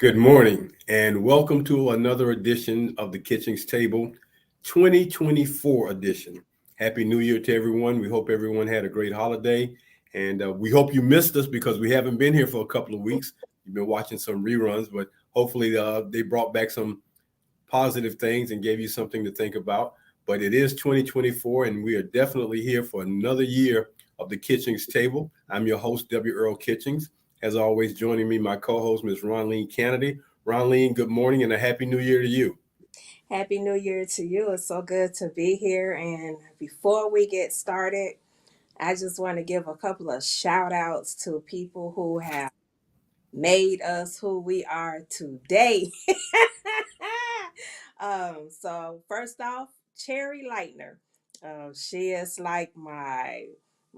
Good morning and welcome to another edition of the Kitchings Table 2024 edition. Happy New Year to everyone. We hope everyone had a great holiday and we hope you missed us because we haven't been here for a couple of weeks. You've been watching some reruns, but hopefully they brought back some positive things and gave you something to think about. But it is 2024 and we are definitely here for another year of the Kitchings Table. I'm your host, W. Earl Kitchings. As always, joining me, my co-host, Ms. Ronleen Kennedy. Ronleen, good morning and a happy new year to you. Happy New Year to you. It's so good to be here. And before we get started, I just want to give a couple of shout outs to people who have made us who we are today. So first off, Cherry Lightner. She is like my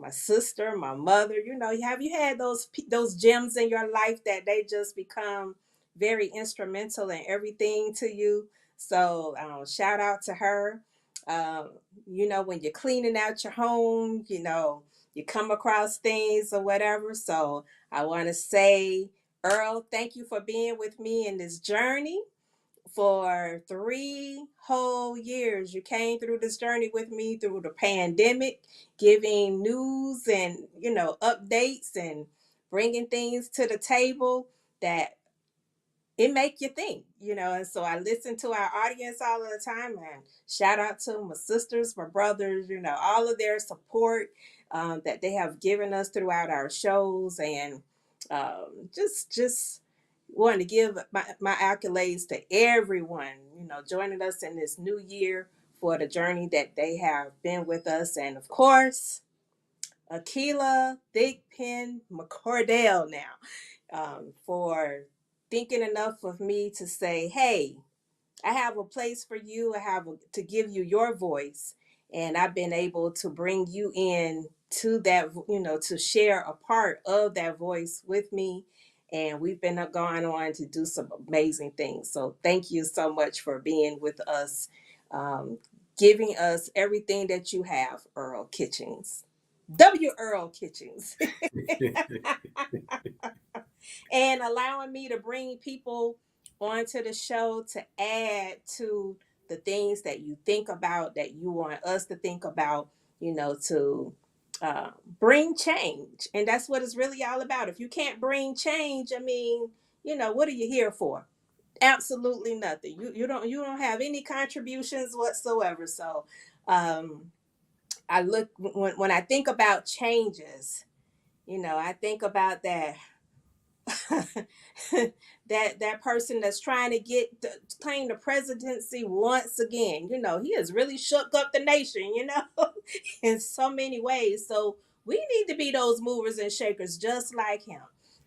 sister, my mother. Have you had those gems in your life that they just become very instrumental in everything to you? So shout out to her. Um, when you're cleaning out your home, you come across things or whatever. So I want to say, Earl, thank you for being with me in this journey for 3 whole years. You came through this journey with me through the pandemic, giving news and, updates and bringing things to the table that it make you think, and so I listen to our audience all of the time and shout out to my sisters, my brothers, all of their support that they have given us throughout our shows, and just wanting to give my accolades to everyone, joining us in this new year for the journey that they have been with us. And of course, Akila Thigpen McCordell now, for thinking enough of me to say, hey, I have a place for you. To give you your voice. And I've been able to bring you in to that, to share a part of that voice with me. And we've been going on to do some amazing things. So thank you so much for being with us, um, giving us everything that you have, Earl Kitchings. W. Earl Kitchings. And allowing me to bring people onto the show to add to the things that you think about, that you want us to think about, to bring change. And that's what it's really all about. If you can't bring change, I mean, what are you here for? Absolutely nothing. You don't have any contributions whatsoever. So I look when I think about changes, I think about that that person that's trying to claim the presidency once again. He has really shook up the nation, in so many ways. So we need to be those movers and shakers just like him.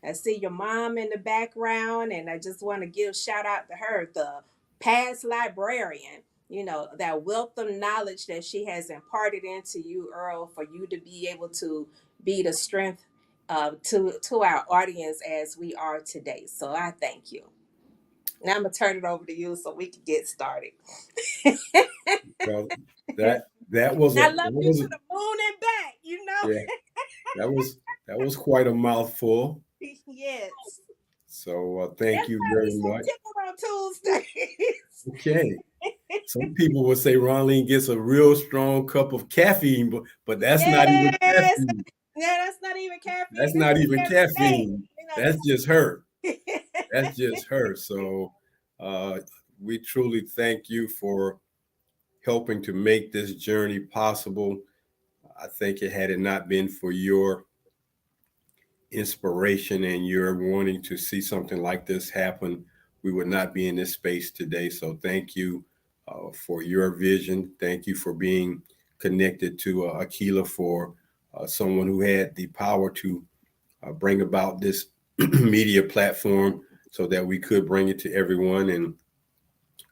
I see your mom in the background, and I just want to give shout out to her, the past librarian. That wealth of knowledge that she has imparted into you, Earl, for you to be able to be the strength to our audience as we are today. So I thank you. Now I'm gonna turn it over to you so we can get started. Well, that was I a love you to the moon and back. yeah, that was that was quite a mouthful. Yes. So thank That's you why we very so much. tickled on Tuesdays. Okay. Some people would say Ronleen gets a real strong cup of caffeine, but that's not even Yes. caffeine. Yeah, that's not even caffeine. That's This not is even every day. caffeine. That's just her. That's This. just her. So uh, we truly thank you for helping to make this journey possible. I think had it not been for your inspiration and your wanting to see something like this happen, we would not be in this space today. So thank you for your vision. Thank you for being connected to Aquila, for someone who had the power to bring about this media platform so that we could bring it to everyone. And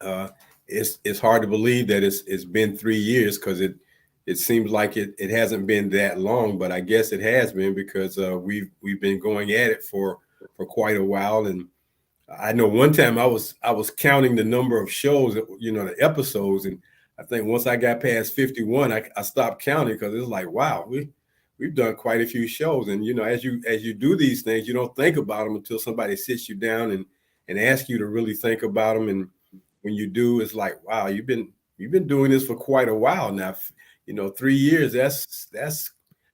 uh, it's hard to believe that it's been 3 years because it seems like it hasn't been that long, but I guess it has been because we've been going at it for quite a while. And I know one time I was counting the number of shows, the episodes, and I think once I got past 51, I stopped counting because it's like, wow, we've done quite a few shows. And as you do these things, you don't think about them until somebody sits you down and ask you to really think about them. And when you do, it's like, wow, you've been doing this for quite a while now. 3 years. That's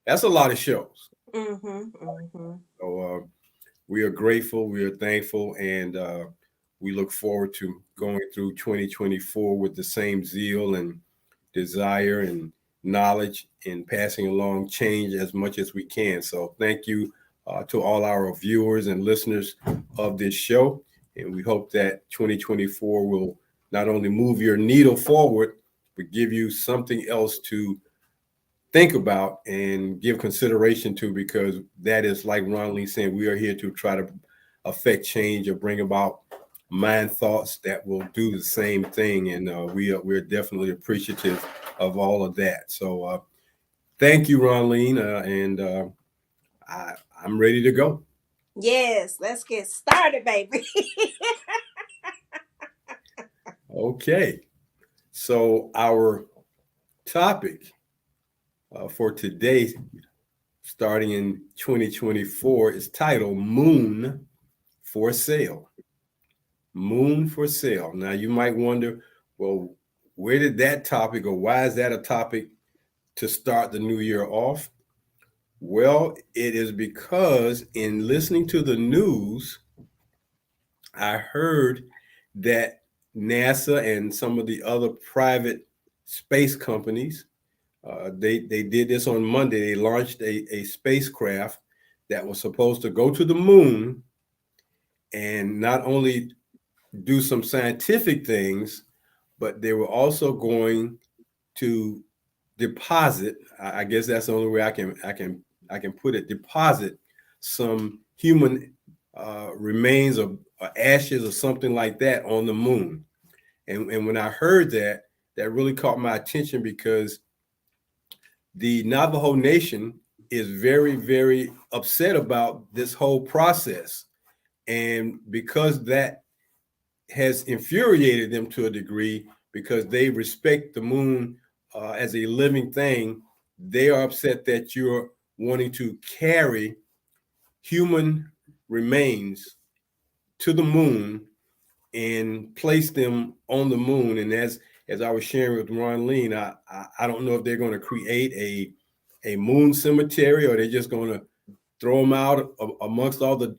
a lot of shows. Mhm. Mhm. So we are grateful, we are thankful, and we look forward to going through 2024 with the same zeal and desire and knowledge and passing along change as much as we can. So thank you to all our viewers and listeners of this show. And we hope that 2024 will not only move your needle forward, but give you something else to think about and give consideration to, because that is, like Ron Lee saying, we are here to try to affect change or bring about mind thoughts that will do the same thing. And we're definitely appreciative of all of that. So thank you, Ron Lee, and I'm ready to go. Yes, let's get started, baby. Okay. So our topic for today, starting in 2024, is titled Moon for Sale. Moon for Sale. Now, you might wonder, well, where did that topic, or why is that a topic to start the new year off? Well, it is because in listening to the news, I heard that NASA and some of the other private space companies, they did this on Monday. They launched a spacecraft that was supposed to go to the moon and not only do some scientific things, but they were also going to deposit. I guess that's the only way I can put it. Deposit some human remains or ashes or something like that on the moon. And when I heard that, that really caught my attention, because the Navajo Nation is very, very upset about this whole process. And because that has infuriated them to a degree, because they respect the moon as a living thing, they are upset that you're wanting to carry human remains to the moon and place them on the moon. And as I was sharing with Ron Lean, I don't know if they're going to create a moon cemetery, or they're just going to throw them out amongst all the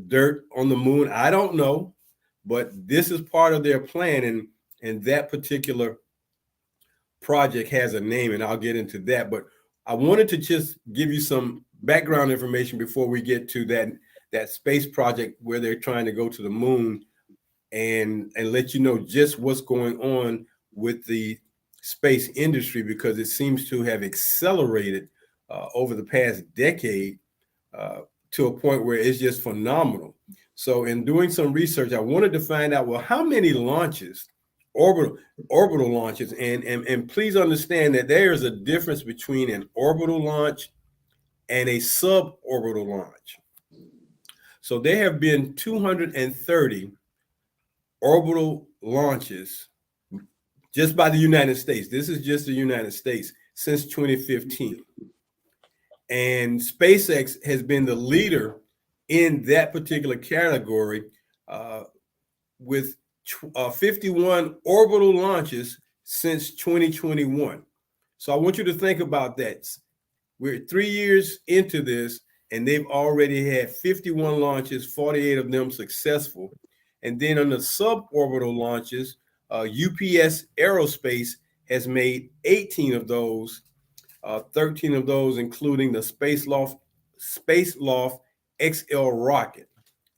dirt on the moon. I don't know, but this is part of their plan, and that particular project has a name, and I'll get into that. But I wanted to just give you some background information before we get to that space project where they're trying to go to the moon, and let you know just what's going on with the space industry, because it seems to have accelerated over the past decade uh, to a point where it's just phenomenal. So, in doing some research, I wanted to find out, well, how many launches, orbital orbital launches, and please understand that there is a difference between an orbital launch and a suborbital launch. So there have been 230 orbital launches just by the United States. This is just the United States since 2015. And SpaceX has been the leader in that particular category uh, with 51 orbital launches since 2021. So I want you to think about that. We're 3 years into this, and they've already had 51 launches, 48 of them successful. And then on the suborbital launches, UPS Aerospace has made 18 of those, 13 of those including the Space Loft XL rocket,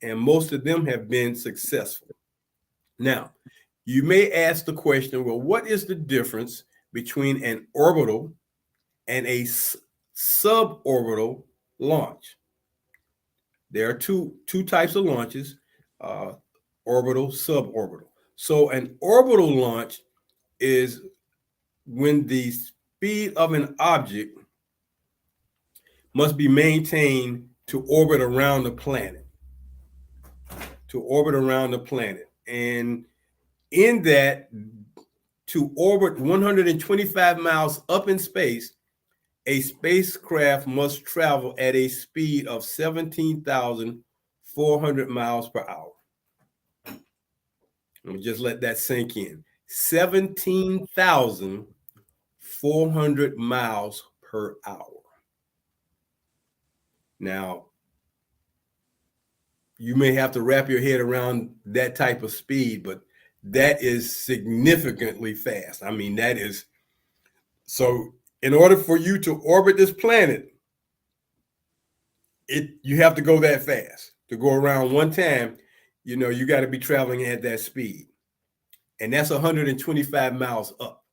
and most of them have been successful. Now, you may ask the question, well, what is the difference between an orbital and a suborbital launch? There are two types of launches, uh, orbital, suborbital. So an orbital launch is when the speed of an object must be maintained to orbit around the planet, And in that, to orbit 125 miles up in space, a spacecraft must travel at a speed of 17,400 miles per hour. Let me just let that sink in. 17,400 miles per hour. Now, you may have to wrap your head around that type of speed, but that is significantly fast. I mean, that is so. In order for you to orbit this planet, you have to go that fast to go around one time. You got to be traveling at that speed, and that's 125 miles up.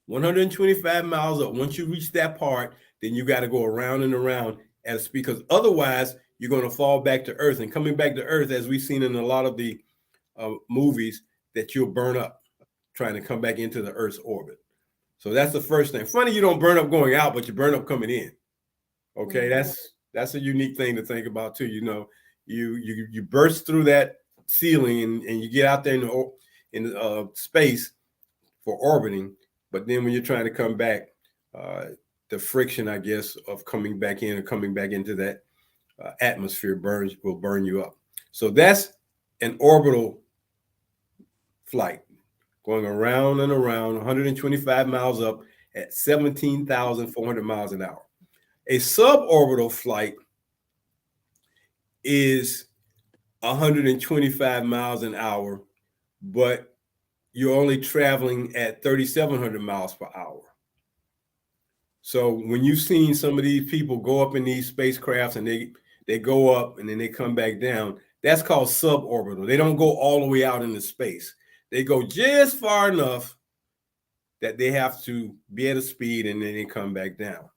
125 miles up. Once you reach that part, then you got to go around and around at a speed, because otherwise you're going to fall back to Earth. And coming back to Earth, as we've seen in a lot of the movies, that you'll burn up trying to come back into the Earth's orbit. So that's the first thing. Funny, you don't burn up going out, but you burn up coming in. Okay, Mhm. that's a unique thing to think about too. You burst through that ceiling and you get out there in space for orbiting, but then when you're trying to come back, the friction, I guess, of coming back in or coming back into that atmosphere will burn you up. So that's an orbital flight going around and around, 125 miles up at 17,400 miles an hour. A suborbital flight is 125 miles an hour, but you're only traveling at 3,700 miles per hour. So when you've seen some of these people go up in these spacecrafts and they go up and then they come back down, that's called suborbital. They don't go all the way out into space. They go just far enough that they have to be at a speed and then they come back down.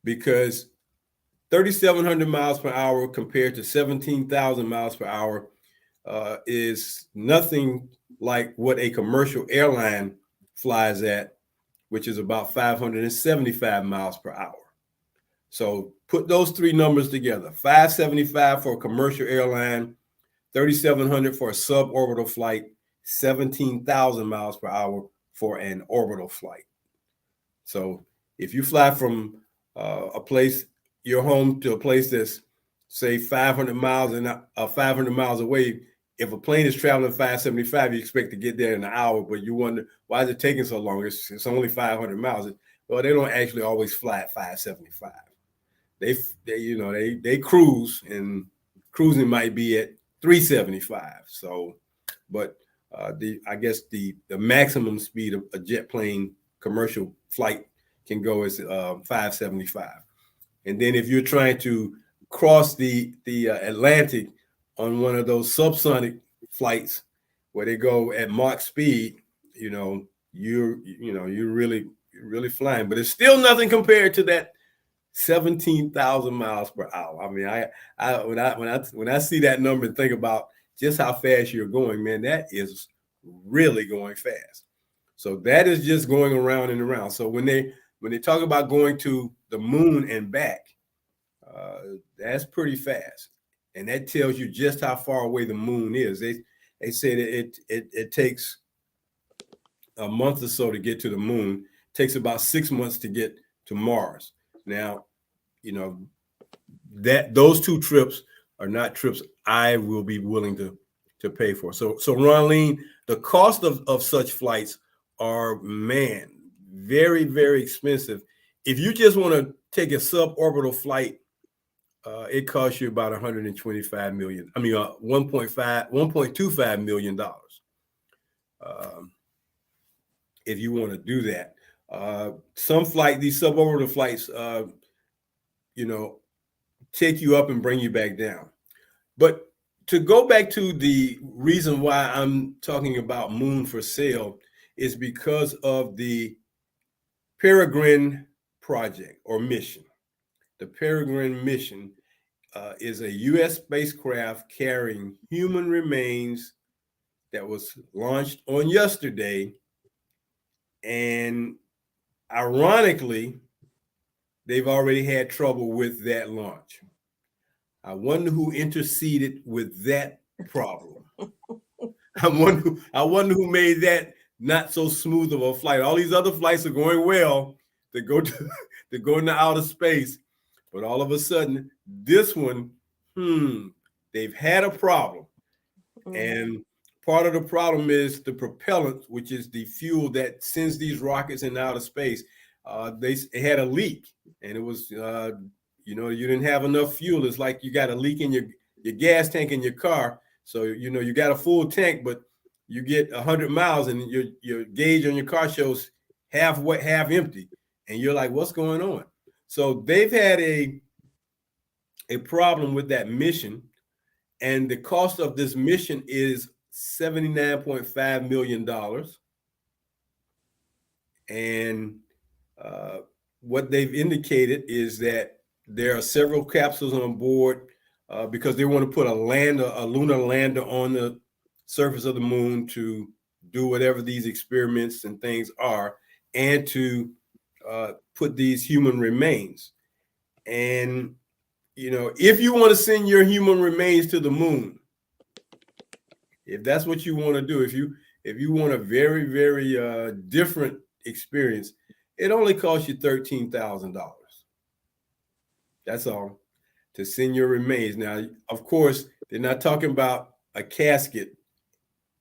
Because 3,700 miles per hour compared to 17,000 miles per hour is nothing like what a commercial airline flies at, which is about 575 miles per hour. So put those three numbers together: 575 for a commercial airline, 3,700 for a suborbital flight, 17,000 miles per hour for an orbital flight. So if you fly from your home to a place that's say 500 miles and 500 miles away, if a plane is traveling 575, you expect to get there in an hour, but you wonder why is it taking so long? It's only 500 miles. Well, they don't actually always fly at 575. They cruise, and cruising might be at 375. So, but I guess the maximum speed of a jet plane commercial flight can go is 575. And then if you're trying to cross the Atlantic on one of those subsonic flights where they go at Mach speed, you're really flying, but it's still nothing compared to that 17,000 miles per hour. I mean, when I see that number and think about just how fast you're going, man, that is really going fast. So that is just going around and around. So when they talk about going to the moon and back, that's pretty fast, and that tells you just how far away the moon is. They say that it takes a month or so to get to the moon. It takes about 6 months to get to Mars. Now, that those two trips are not trips I will be willing to pay for. So Ronleen, the cost of such flights are, man, very, very expensive. If you just want to take a suborbital flight, it costs you about 125 million. I mean, 1.25 million dollars. If you want to do that, these suborbital flights, take you up and bring you back down. But to go back to the reason why I'm talking about moon for sale is because of the Peregrine project or mission. The Peregrine mission is a U.S. spacecraft carrying human remains that was launched on yesterday. And ironically, they've already had trouble with that launch. I wonder who interceded with that problem. I wonder who made that not so smooth of a flight. All these other flights are going well to go to go into outer space, but all of a sudden, this one, they've had a problem. Mhm. And part of the problem is the propellant, which is the fuel that sends these rockets into outer space. It had a leak, and it was, you didn't have enough fuel. It's like you got a leak in your gas tank in your car. So you got a full tank, but you get 100 miles, and your gauge on your car shows half wet, half empty, and you're like, what's going on? So they've had a problem with that mission, and the cost of this mission is $79.5 million. And uh, what they've indicated is that there are several capsules on board because they want to put a lunar lander on the surface of the moon to do whatever these experiments and things are, and to put these human remains. And if you want to send your human remains to the moon, if that's what you want to do, if you want a very, very different experience, it only costs you $13,000. That's all, to send your remains. Now, of course, they're not talking about a casket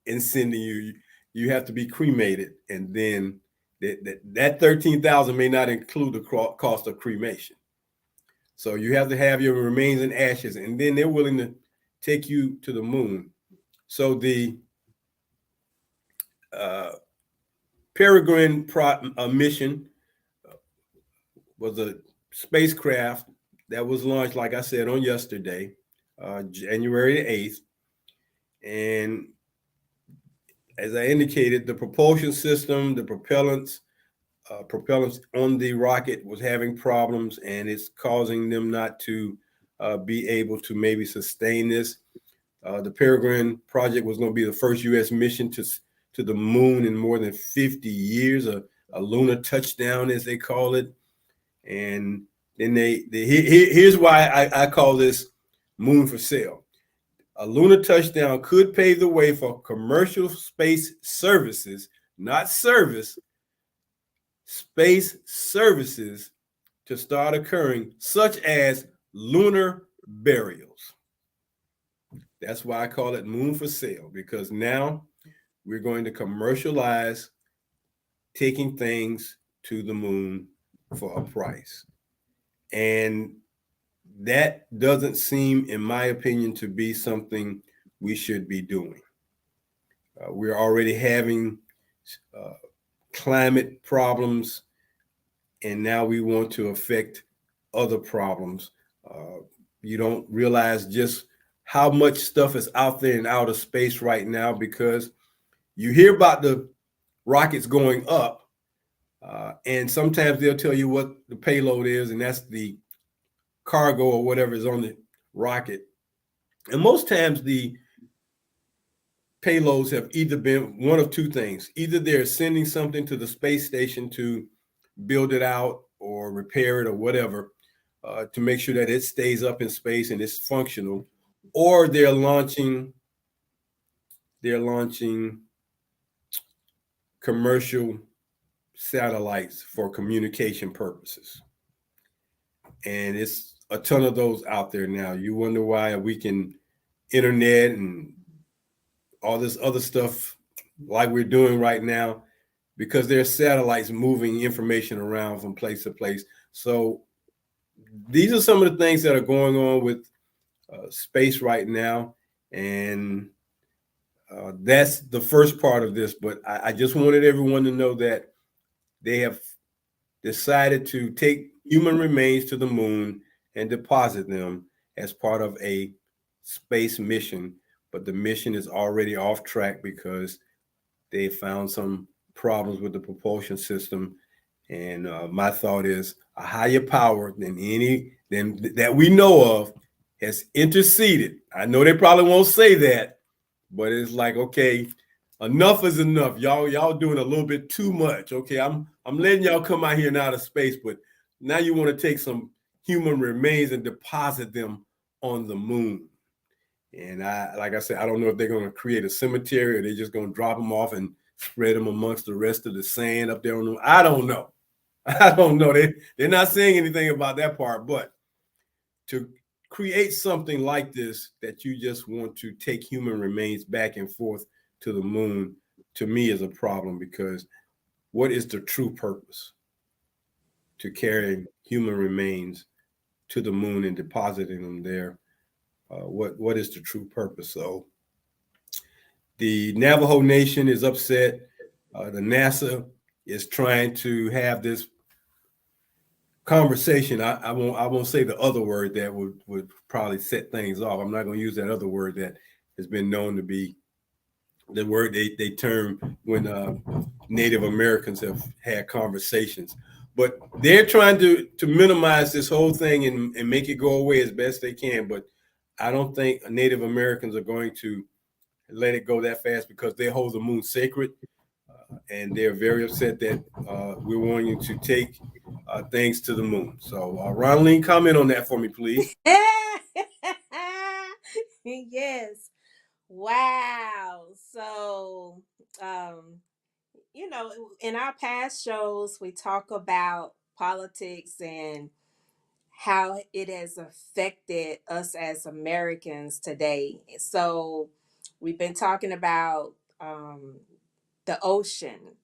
and sending you. You have to be cremated, and then that 13,000 may not include the cost of cremation. So you have to have your remains and ashes, and then they're willing to take you to the moon. So the Peregrine mission was a spacecraft that was launched, like I said, on yesterday, January the 8th. And as I indicated, the propulsion system, the propellants on the rocket was having problems, and it's causing them not to be able to maybe sustain this. The Peregrine project was going to be the first U.S. mission to the moon in more than 50 years, a lunar touchdown, as they call it. And then here's why I call this moon for sale. A lunar touchdown could pave the way for commercial space services, not service, space services to start occurring, such as lunar burials. That's why I call it moon for sale, because now we're going to commercialize taking things to the moon for a price. And that doesn't seem, in my opinion, to be something we should be doing. We're already having uh, climate problems, and now we want to affect other problems. You don't realize just how much stuff is out there in outer space right now, because you hear about the rockets going up, and sometimes they'll tell you what the payload is, and that's the cargo or whatever is on the rocket. And most times the payloads have either been one of two things. Either they're sending something to the space station to build it out or repair it or whatever, to make sure that it stays up in space and it's functional, or they're launching commercial satellites for communication purposes. And it's a ton of those out there now. You wonder why we can internet and all this other stuff like we're doing right now, because there's satellites moving information around from place to place. So these are some of the things that are going on with space right now. And that's the first part of this. But I just wanted everyone to know that they have decided to take human remains to the moon and deposit them as part of a space mission. But the mission is already off track because they found some problems with the propulsion system. And my thought is, a higher power than that we know of has interceded. I know they probably won't say that, but it's like, okay, enough is enough. Y'all doing a little bit too much. Okay, I'm letting y'all come out here in outer space, but now you want to take some human remains and deposit them on the moon. And like I said, I don't know if they're going to create a cemetery or they're just going to drop them off and spread them amongst the rest of the sand up there on the. I don't know. I don't know. They're not saying anything about that part, but to create something like this that you just want to take human remains back and forth to the moon, to me is a problem, because what is the true purpose to carrying human remains to the moon and depositing them there? What is the true purpose? So the Navajo Nation is upset. The NASA is trying to have this conversation. I won't say the other word that would probably set things off. I'm not going to use that other word that has been known to be the word they term when Native Americans have had conversations. But they're trying to minimize this whole thing and make it go away as best they can. But I don't think Native Americans are going to let it go that fast, because they hold the moon sacred, and they're very upset that we're wanting to take things to the moon. So, Ronaldine, comment on that for me, please. Yes. Wow. So, um, in our past shows, we talk about politics and how it has affected us as Americans today. So, we've been talking about the ocean,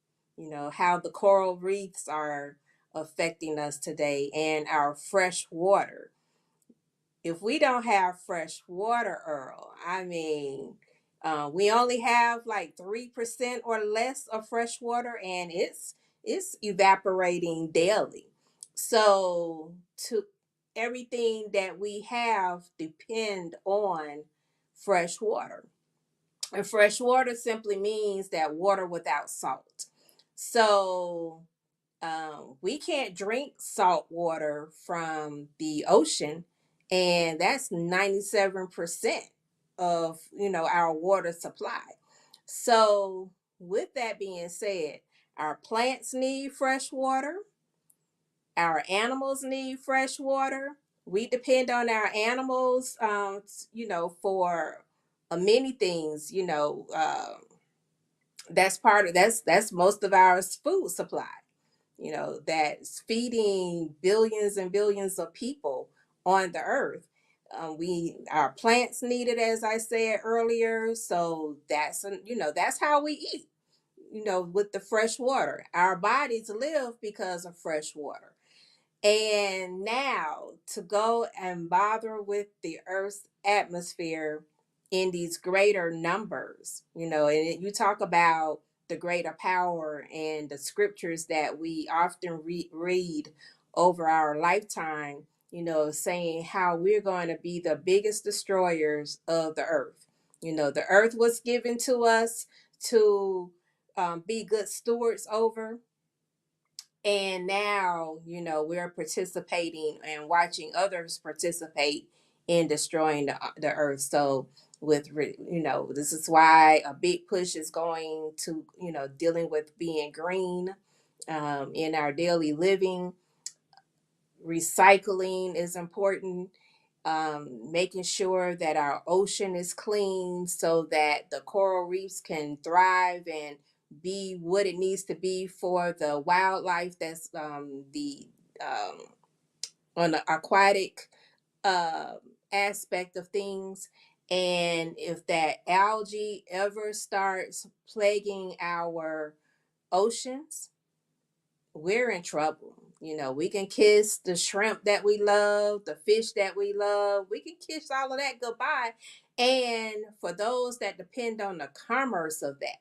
how the coral reefs are affecting us today, and our fresh water. If we don't have fresh water, Earl, I mean, we only have like 3% or less of fresh water, and it's evaporating daily. So to everything that we have depend on fresh water. And fresh water simply means that water without salt. So we can't drink salt water from the ocean, and that's 97% of our water supply. So with that being said, our plants need fresh water, our animals need fresh water. We depend on our animals, for many things. That's part of that's most of our food supply, that's feeding billions and billions of people on the earth. We our plants need it, as I said earlier. So that's how we eat. With the fresh water, our bodies live because of fresh water. And now to go and bother with the Earth's atmosphere in these greater numbers, and you talk about the greater power and the scriptures that we often read over our lifetime, saying how we're going to be the biggest destroyers of the earth. The earth was given to us to be good stewards over, and now we're participating and watching others participate in destroying the earth. So this is why a big push is going to dealing with being green in our daily living. Recycling is important. Making sure that our ocean is clean so that the coral reefs can thrive and be what it needs to be for the wildlife that's the um, on the aquatic uh, aspect of things. And if that algae ever starts plaguing our oceans, we're in trouble. We can kiss the shrimp that we love, the fish that we love. We can kiss all of that goodbye. And for those that depend on the commerce of that,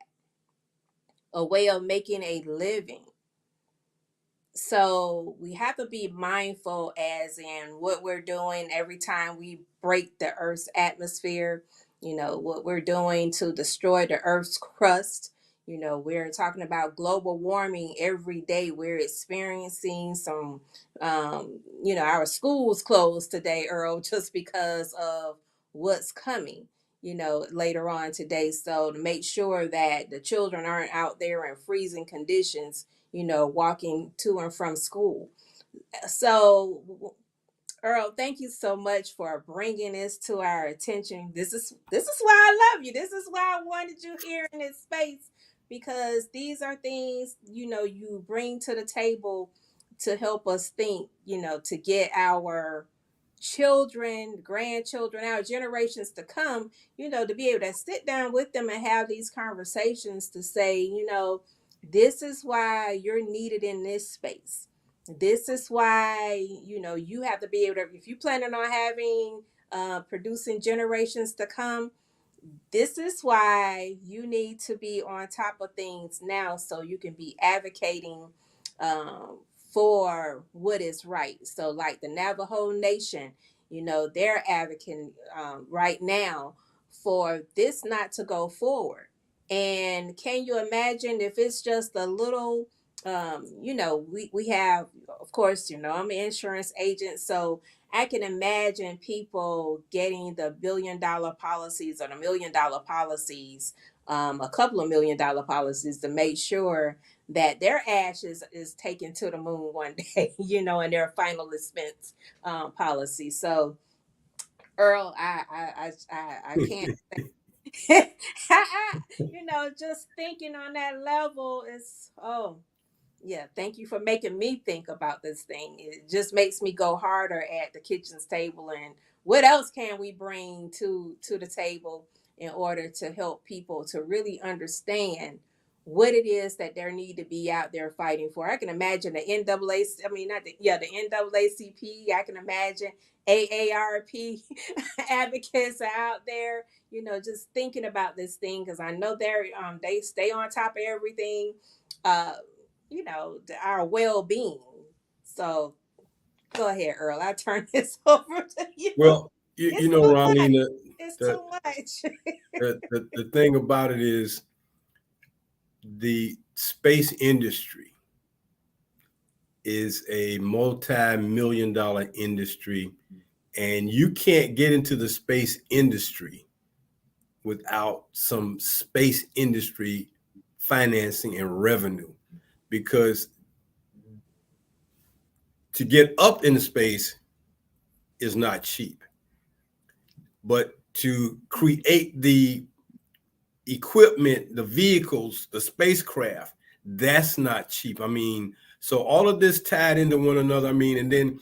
a way of making a living, so we have to be mindful as in what we're doing every time we break the earth's atmosphere, what we're doing to destroy the earth's crust. We're talking about global warming every day. We're experiencing some our schools closed today, Earl, just because of what's coming later on today. So to make sure that the children aren't out there in freezing conditions, walking to and from school. So, Earl, thank you so much for bringing this to our attention. This is why I love you. This is why I wanted you here in this space, because these are things you bring to the table to help us think, to get our children, grandchildren, our generations to come, to be able to sit down with them and have these conversations to say, this is why you're needed in this space. This is why, you have to be able to, if you're planning on having, producing generations to come, this is why you need to be on top of things now so you can be advocating, um, for what is right. So, like the Navajo Nation, they're advocating, right now for this not to go forward. And can you imagine if it's just a little, we have, of course, I'm an insurance agent, so I can imagine people getting the $1 billion policies or the $1 million policies, a couple of $1 million policies to make sure that their ashes is taken to the moon one day, and their final expense, policy. So, Earl, I can't. Just thinking on that level is, oh, yeah, thank you for making me think about this thing. It just makes me go harder at the kitchen's table, and what else can we bring to the table in order to help people to really understand what it is that they need to be out there fighting for. I can imagine the NAACP, I mean, not the, yeah, the NAACP. I can imagine AARP advocates are out there, just thinking about this thing, because I know they stay on top of everything. Uh, our well-being. So go ahead, Earl. I turn this over to you. Well, It's too much. Ronnie, It's the, too much. the thing about it is the space industry is a multi-million-dollar industry, and you can't get into the space industry without some space industry financing and revenue, because to get up in space is not cheap, but to create the equipment, the vehicles, the spacecraft, that's not cheap. I mean, so all of this tied into one another. I mean, and then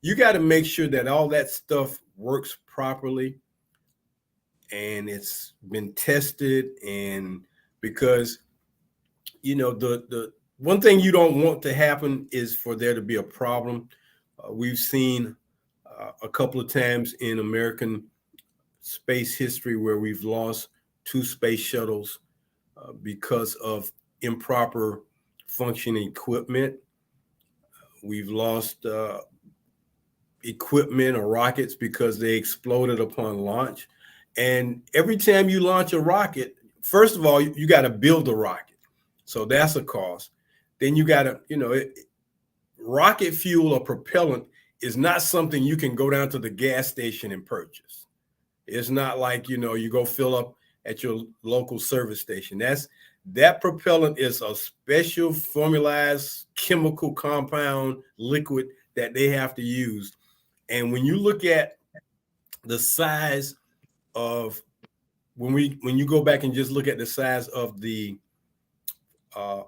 you got to make sure that all that stuff works properly and it's been tested. And because, the one thing you don't want to happen is for there to be a problem. We've seen a couple of times in American space history where we've lost two space shuttles because of improper functioning equipment. We've lost equipment or rockets because they exploded upon launch. And every time you launch a rocket, first of all, you got to build a rocket. So that's a cost. Then you got to, rocket fuel or propellant is not something you can go down to the gas station and purchase. It's not like, you go fill up at your local service station. That propellant is a special formalized chemical compound liquid that they have to use. And when you look at the size of when you go back and just look at the size of the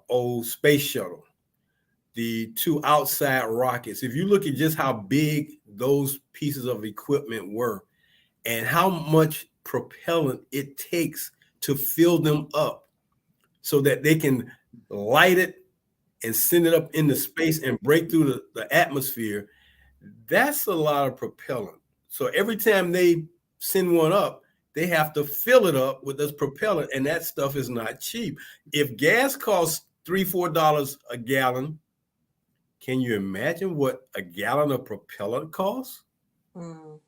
old space shuttle, the two outside rockets, if you look at just how big those pieces of equipment were and how much propellant it takes to fill them up so that they can light it and send it up into space and break through the atmosphere, that's a lot of propellant. So every time they send one up, they have to fill it up with this propellant, and that stuff is not cheap. If gas costs $3-4 a gallon, can you imagine what a gallon of propellant costs? Mm.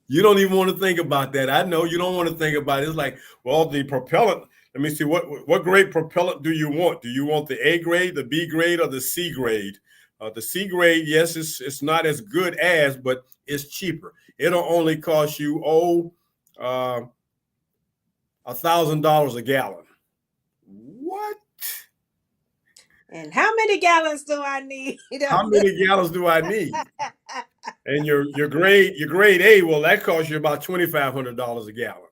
You don't even want to think about that. I know you don't want to think about it. It's like, well, the propellant. Let me see, what grade propellant do you want? Do you want the A grade, the B grade, or the C grade? The C grade, yes, it's not as good as, but it's cheaper. It'll only cost you $1,000 a gallon. What? And how many gallons do I need? How many gallons do I need? And your grade A, well, that costs you about $2,500 a gallon.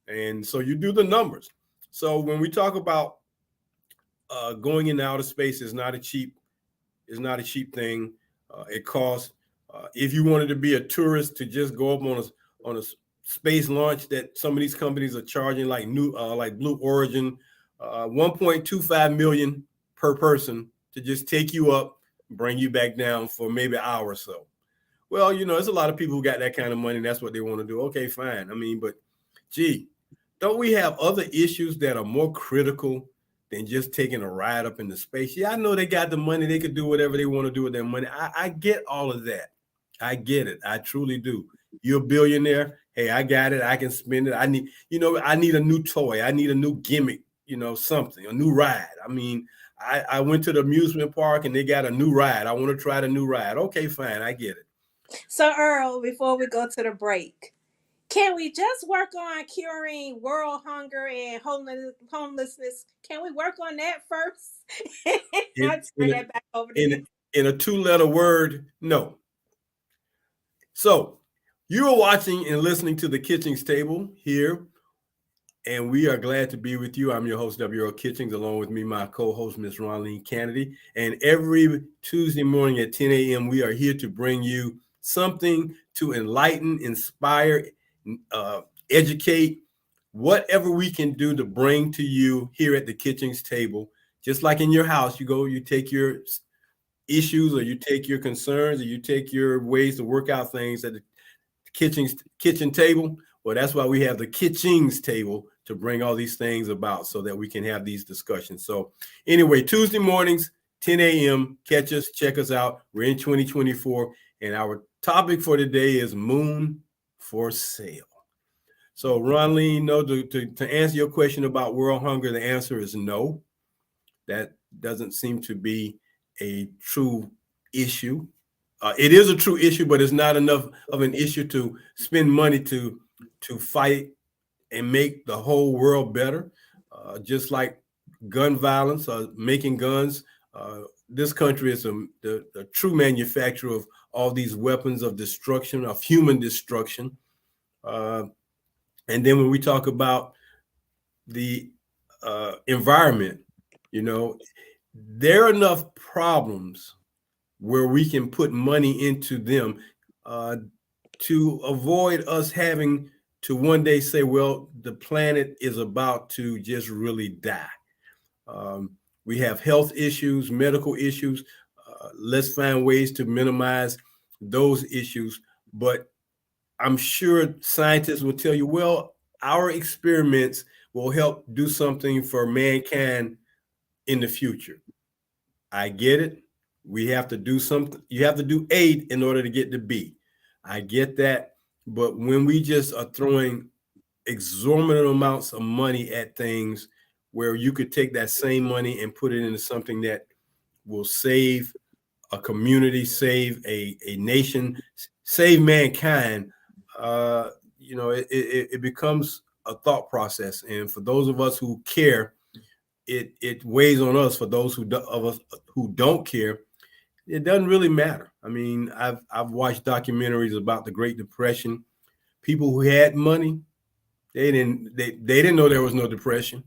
And so you do the numbers. So when we talk about going into outer space, is not a cheap thing. It costs If you wanted to be a tourist to just go up on a space launch that some of these companies are charging, like Blue Origin, 1.25 million per person to just take you up, bring you back down for maybe an hour or so. Well, there's a lot of people who got that kind of money, and that's what they want to do. Okay, fine. I mean, but gee, don't we have other issues that are more critical than just taking a ride up into space? Yeah, I know they got the money. They could do whatever they want to do with their money. I get all of that. I get it. I truly do. You're a billionaire. Hey, I got it. I can spend it. I need a new toy. I need a new gimmick, something, a new ride. I mean, I went to the amusement park and they got a new ride. I want to try the new ride. Okay, fine. I get it. So, Earl, before we go to the break, can we just work on curing world hunger and homelessness? Can we work on that first? In, I'll in, turn a, that back over to you. in a two-letter word, no. So you are watching and listening to the Kitchings Table here, and we are glad to be with you. I'm your host, W.O. Kitchings, along with me, my co-host, Miss Ronleen Kennedy. And every Tuesday morning at 10 a.m., we are here to bring you something to enlighten, inspire, educate, whatever we can do to bring to you here at the Kitchings Table. Just like in your house, you take your issues, or you take your concerns, or you take your ways to work out things at the kitchen table. Well, that's why we have the Kitchings Table, to bring all these things about so that we can have these discussions. So anyway, Tuesday mornings, 10 a.m. Catch us, check us out. We're in 2024, and our topic for today is moon for sale. So Ronleen, no, to answer your question about world hunger, the answer is no. That doesn't seem to be a true issue. It is a true issue, but it's not enough of an issue to spend money to fight and make the whole world better. Just like gun violence, making guns. This country is the true manufacturer of all these weapons of destruction, of human destruction. And then when we talk about the environment, there are enough problems where we can put money into them to avoid us having to one day say, well, the planet is about to just really die. We have health issues, medical issues. Let's find ways to minimize those issues. But I'm sure scientists will tell you, well, our experiments will help do something for mankind in the future. I get it. We have to do something. You have to do A in order to get to B. I get that. But when we just are throwing exorbitant amounts of money at things, where you could take that same money and put it into something that will save a community, save a nation, save mankind, it becomes a thought process. And for those of us who care, it weighs on us. For those of us who don't care, it doesn't really matter. I mean, I've watched documentaries about the Great Depression. People who had money, they didn't know there was no depression.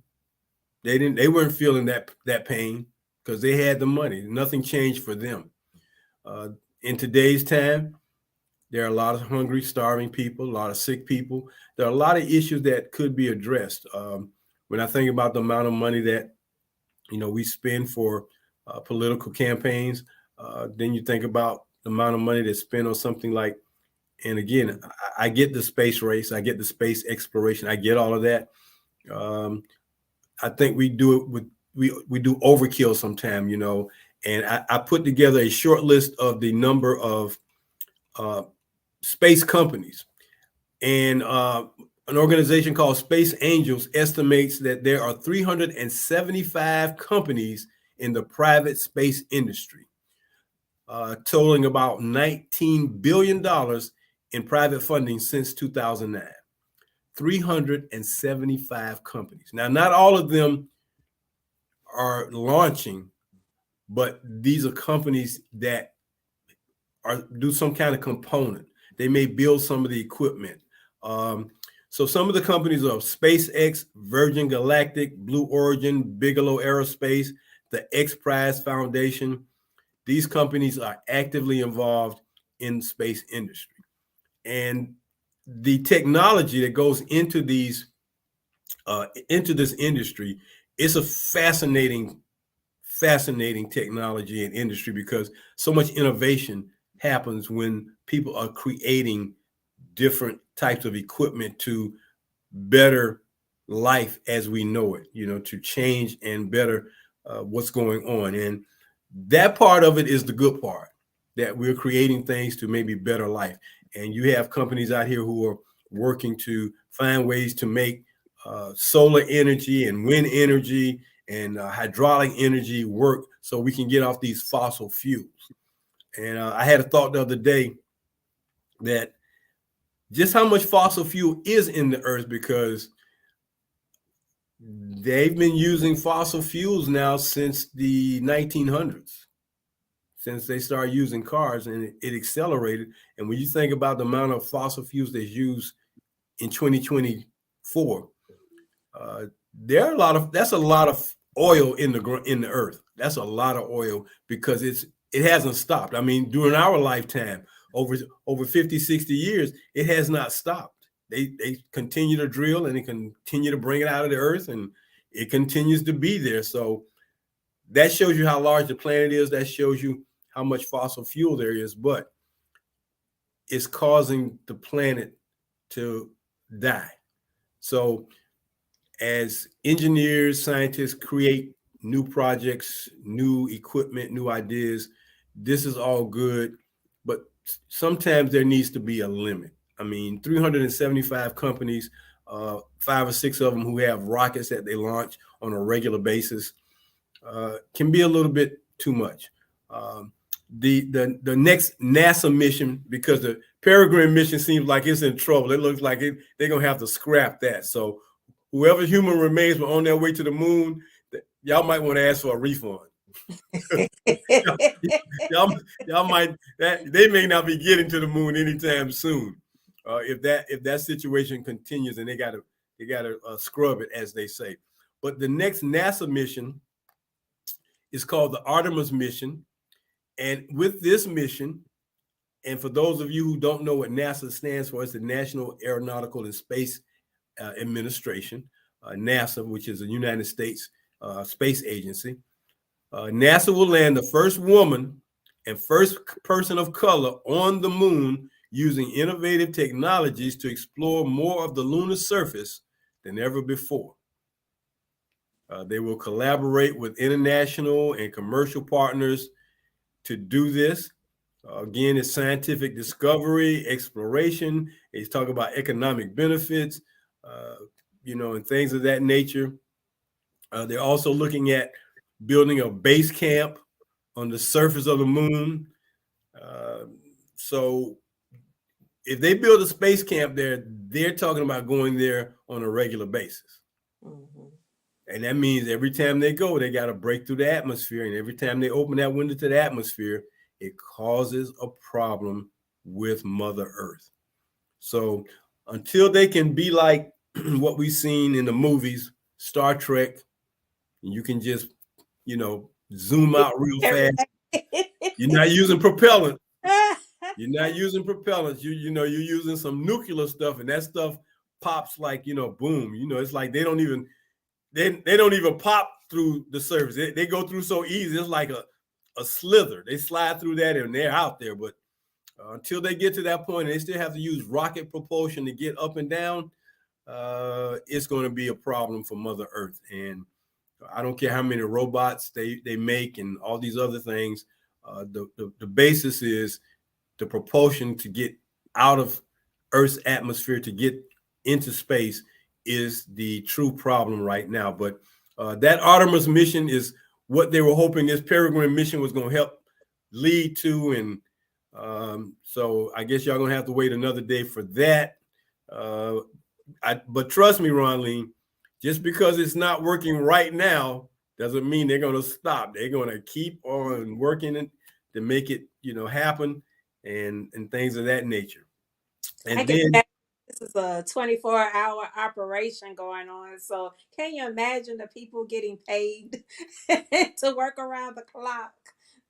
They weren't feeling that pain because they had the money. Nothing changed for them. In today's time, there are a lot of hungry, starving people, a lot of sick people. There are a lot of issues that could be addressed. When I think about the amount of money that we spend for political campaigns, then you think about the amount of money that's spent on something like. And again, I get the space race, I get the space exploration, I get all of that. I think we do it with we do overkill sometime, And I put together a short list of the number of space companies, and an organization called Space Angels estimates that there are 375 companies in the private space industry, totaling about $19 billion in private funding since 2009. 375 companies. Now, not all of them are launching, but these are companies that do some kind of component. They may build some of the equipment. So some of the companies are SpaceX, Virgin Galactic, Blue Origin, Bigelow Aerospace, the X Prize Foundation. These companies are actively involved in space industry. And the technology that goes into this industry is a fascinating technology and industry, because so much innovation happens when people are creating different types of equipment to better life as we know it, to change and better what's going on. And that part of it is the good part, that we're creating things to maybe better life. And you have companies out here who are working to find ways to make solar energy and wind energy and hydraulic energy work so we can get off these fossil fuels. And I had a thought the other day that just how much fossil fuel is in the earth, because they've been using fossil fuels now since the 1900s, since they started using cars, and it accelerated. And when you think about the amount of fossil fuels that's used in 2024, uh, that's a lot of oil in the earth. That's a lot of oil, because it hasn't stopped. I mean, during our lifetime, over 50, 60 years, it has not stopped. They continue to drill, and they continue to bring it out of the earth, and it continues to be there. So that shows you how large the planet is. That shows you how much fossil fuel there is, but it's causing the planet to die. So as engineers, scientists create new projects, new equipment, new ideas, this is all good, but sometimes there needs to be a limit. I mean, 375 companies, 5 or 6 of them who have rockets that they launch on a regular basis, can be a little bit too much. Um, the next NASA mission, because the Peregrine mission seems like it's in trouble. It looks like they're gonna have to scrap that. So whoever human remains were on their way to the moon, y'all might want to ask for a refund. y'all might, that they may not be getting to the moon anytime soon, if that situation continues, and they gotta scrub it, as they say. But the next NASA mission is called the Artemis mission. And with this mission, and for those of you who don't know what NASA stands for, it's the National Aeronautical and Space Administration, NASA, which is a United States space agency. NASA will land the first woman and first person of color on the moon using innovative technologies to explore more of the lunar surface than ever before. They will collaborate with international and commercial partners to do this. Again, it's scientific discovery, exploration. They talk about economic benefits, and things of that nature. They're also looking at building a base camp on the surface of the moon. So if they build a space camp there, they're talking about going there on a regular basis. Mm-hmm. And that means every time they go, they got to break through the atmosphere. And every time they open that window to the atmosphere, it causes a problem with Mother Earth. So until they can be like what we've seen in the movies, Star Trek, you can just, zoom out real fast. You're not using propellant. You're not using propellants. You're using some nuclear stuff, and that stuff pops like, boom. It's like they don't even pop through the surface. They go through so easy. It's like a slither. They slide through that and they're out there. But until they get to that point, and they still have to use rocket propulsion to get up and down, it's going to be a problem for Mother Earth. And I don't care how many robots they make and all these other things. The basis is the propulsion to get out of Earth's atmosphere to get into space is the true problem right now. But that Artemis mission is what they were hoping this Peregrine mission was going to help lead to. And so I guess y'all going to have to wait another day for that. But trust me, Ronleen, just because it's not working right now doesn't mean they're going to stop. They're going to keep on working it to make it, happen and things of that nature. And then this is a 24-hour operation going on. So can you imagine the people getting paid to work around the clock?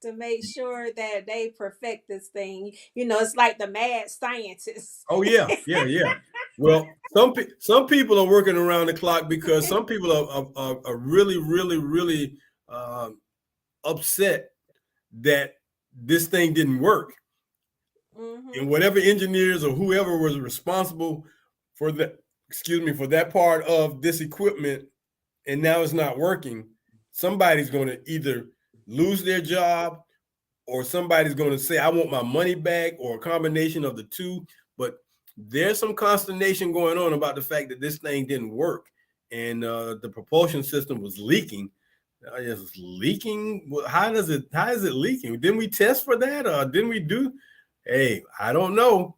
to make sure that they perfect this thing. You know, it's like the mad scientists. Oh yeah, yeah, yeah. Well, some people are working around the clock because some people are really, really, really uh, upset that this thing didn't work. And Mm-hmm. whatever engineers or whoever was responsible for that, excuse me, for that part of this equipment, and now it's not working, somebody's going to either lose their job or somebody's going to say, I want my money back, or a combination of the two. But there's some consternation going on about the fact that this thing didn't work, and the propulsion system was leaking. It's leaking. How is it leaking? Didn't we test for that? Didn't we do? Hey, I don't know.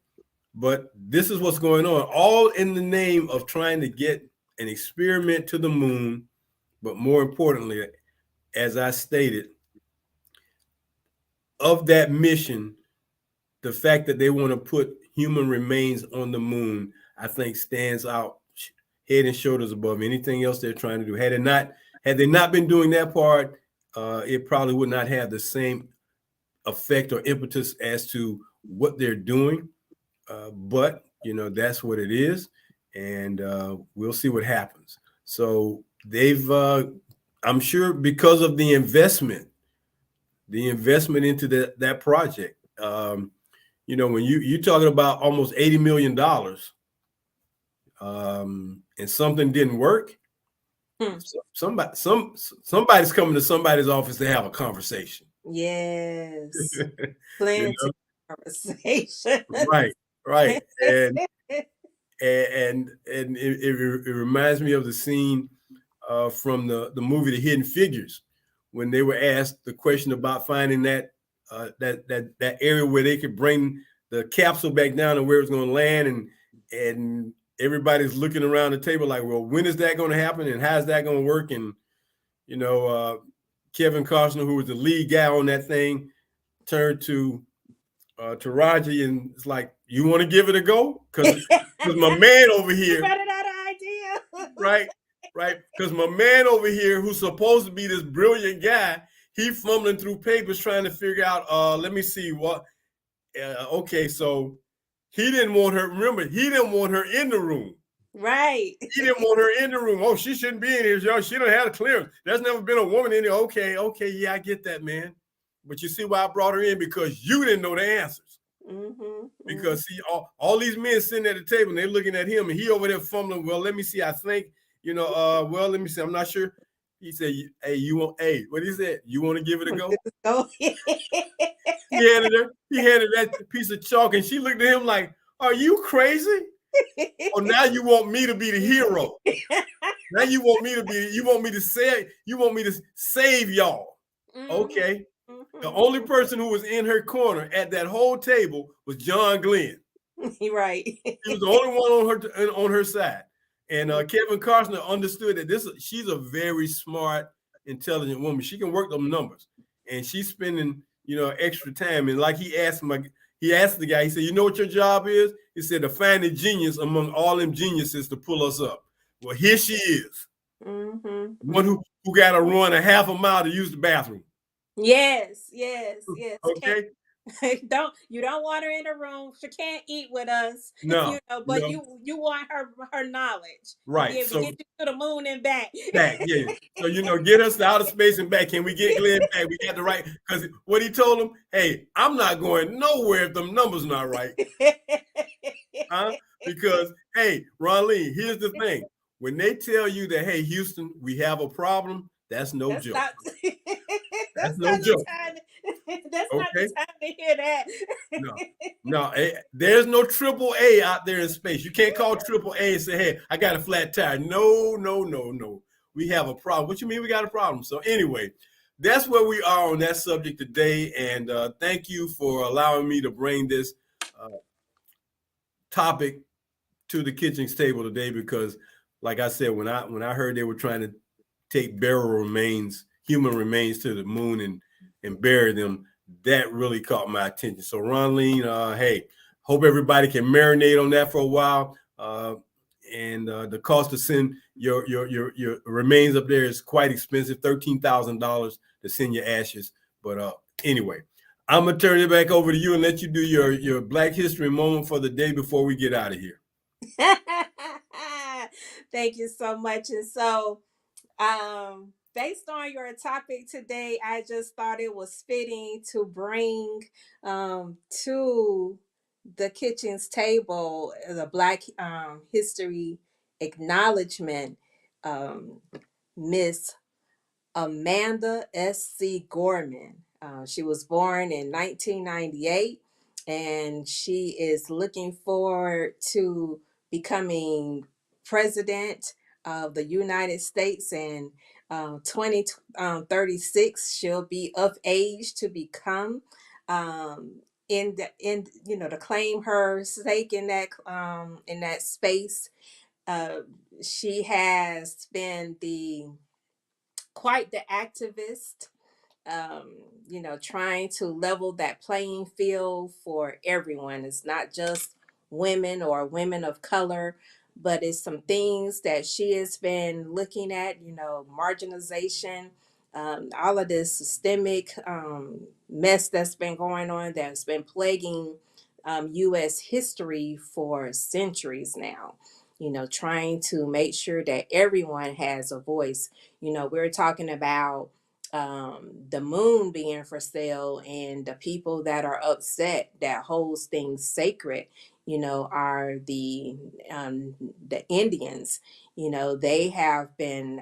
But this is what's going on, all in the name of trying to get an experiment to the moon. But more importantly, as I stated, of that mission, the fact that they want to put human remains on the moon, I think stands out head and shoulders above anything else they're trying to do. Had they not been doing that part, it probably would not have the same effect or impetus as to what they're doing. But that's what it is, and we'll see what happens. So they've, I'm sure, because of the investment into that project. When you're talking about almost $80 million, and something didn't work, somebody's coming to somebody's office to have a conversation. Yes. You Plenty know? of conversation. Right, right. And it reminds me of the scene from the movie The Hidden Figures, when they were asked the question about finding that area where they could bring the capsule back down and where it's going to land, and everybody's looking around the table like, well, when is that going to happen, and how's that going to work? And Kevin Costner, who was the lead guy on that thing, turned to Taraji and it's like, you want to give it a go? Because my man over here, you running out of idea. right, because my man over here, who's supposed to be this brilliant guy, he fumbling through papers trying to figure out, let me see what, okay, so he didn't want her, remember, he didn't want her in the room. Right. He didn't want her in the room. Oh, she shouldn't be in here. Yo, she don't have a clearance. There's never been a woman in here. Okay, yeah, I get that, man. But you see why I brought her in? Because you didn't know the answers. Mm-hmm. Because see, all these men sitting at the table and they're looking at him, and he over there fumbling. Well, let me see. I think, well, let me see. I'm not sure. He said, hey, what he said? You want to give it a go? He handed that piece of chalk, and she looked at him like, are you crazy? Oh, now you want me to be the hero. Now you want me to save y'all. Mm-hmm. Okay. Mm-hmm. The only person who was in her corner at that whole table was John Glenn. Right. He was the only one on her side. And Kevin Costner understood that she's a very smart, intelligent woman. She can work them numbers, and she's spending extra time. And like he asked the guy, he said, you know what your job is? He said, to find the genius among all them geniuses to pull us up. Well, here she is. Mm-hmm. One who got to run a half a mile to use the bathroom. Yes. Okay. You don't want her in the room. She can't eat with us. No. But you want her knowledge. Right. To be able to get you to the moon and back. Yeah. So get us to outer space and back. Can we get Glenn back? We got the right, because what he told him, hey, I'm not going nowhere if them numbers not right. Because hey, Ron Lee, here's the thing. When they tell you that, hey, Houston, we have a problem, that's no joke. That's no joke. That's not the time to hear that. No, there's no AAA out there in space. You can't call AAA and say, hey, I got a flat tire. No. We have a problem. What you mean we got a problem? So anyway, that's where we are on that subject today. And thank you for allowing me to bring this topic to the Kitchings Table today, because like I said, when I heard they were trying to take human remains to the moon and bury them, that really caught my attention. So Ron Lean, hey, hope everybody can marinate on that for a while. And the cost to send your remains up there is quite expensive, $13,000 to send your ashes. But Anyway, I'm gonna turn it back over to you and let you do your Black History moment for the day before we get out of here. Thank you so much. And so, based on your topic today, I just thought it was fitting to bring to the kitchen's table the Black History acknowledgement, um, Miss Amanda S.C. Gorman. She was born in 1998, and she is looking forward to becoming president of the United States in 2036. She'll be of age to become to claim her stake in that space. Uh, she has been the quite the activist, um, trying to level that playing field for everyone. It's not just women or women of color, but it's some things that she has been looking at, marginalization, all of this systemic mess that's been going on, that's been plaguing U.S. history for centuries now. Trying to make sure that everyone has a voice. We're talking about the moon being for sale, and the people that are upset that holds things sacred, are the Indians. They have been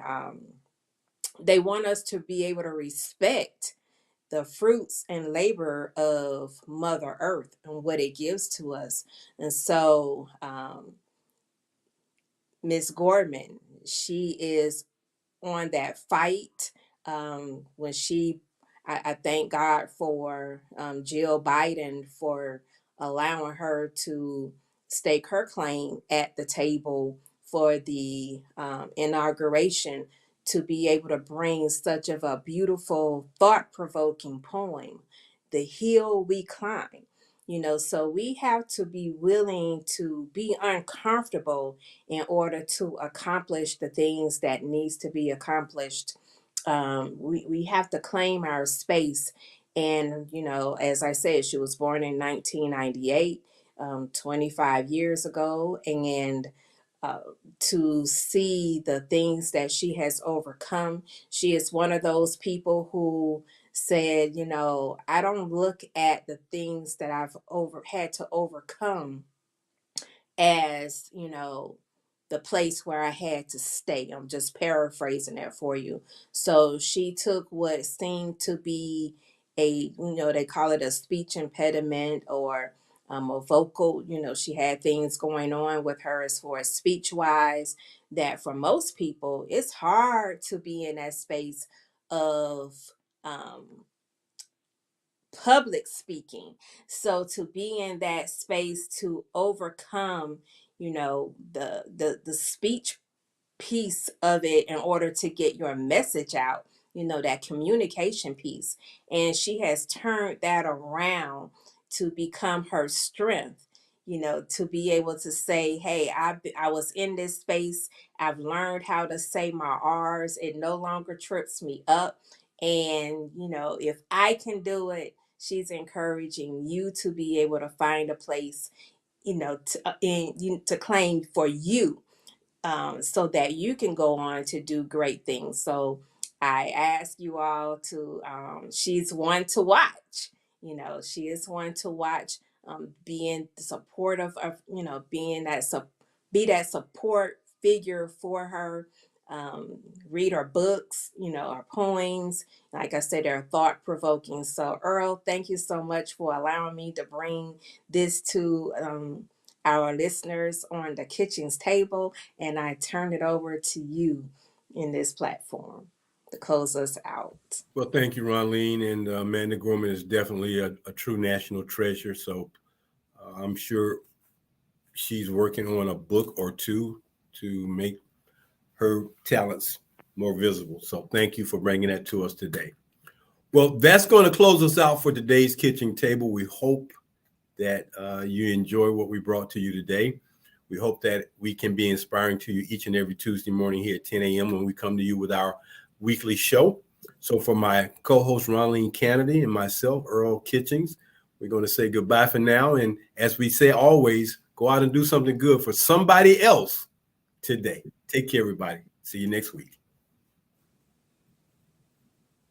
they want us to be able to respect the fruits and labor of Mother Earth and what it gives to us. And so Miss Gorman, she is on that fight. When I thank God for Jill Biden for allowing her to stake her claim at the table for the inauguration, to be able to bring such of a beautiful, thought-provoking poem, "The Hill We Climb." So we have to be willing to be uncomfortable in order to accomplish the things that needs to be accomplished. We have to claim our space. And, as I said, she was born in 1998, 25 years ago. And uh, to see the things that she has overcome, she is one of those people who said, I don't look at the things that I've had to overcome as the place where I had to stay. I'm just paraphrasing that for you. So she took what seemed to be they call it a speech impediment, or a vocal, she had things going on with her as far as speech wise, that for most people it's hard to be in that space of um, public speaking. So to be in that space, to overcome, the speech piece of it in order to get your message out, that communication piece. And she has turned that around to become her strength, to be able to say, hey, I was in this space. I've learned how to say my R's. It no longer trips me up. And, if I can do it, she's encouraging you to be able to find a place, to claim for you, so that you can go on to do great things. So I ask you all to, she's one to watch. She is one to watch, being supportive of, being be that support figure for her. Read her books, her poems. Like I said, they're thought provoking. So, Earl, thank you so much for allowing me to bring this to our listeners on the Kitchens Table. And I turn it over to you in this platform to close us out. Well, thank you, Ronleen. And Amanda Gorman is definitely a true national treasure. So I'm sure she's working on a book or two to make her talents more visible. So thank you for bringing that to us today. Well, that's going to close us out for today's Kitchen Table. We hope that you enjoy what we brought to you today. We hope that we can be inspiring to you each and every Tuesday morning here at 10 a.m. when we come to you with our weekly show. So for my co-host Ronaldine Kennedy and myself, Earl Kitchings, we're going to say goodbye for now. And as we say always, go out and do something good for somebody else today. Take care, everybody. See you next week.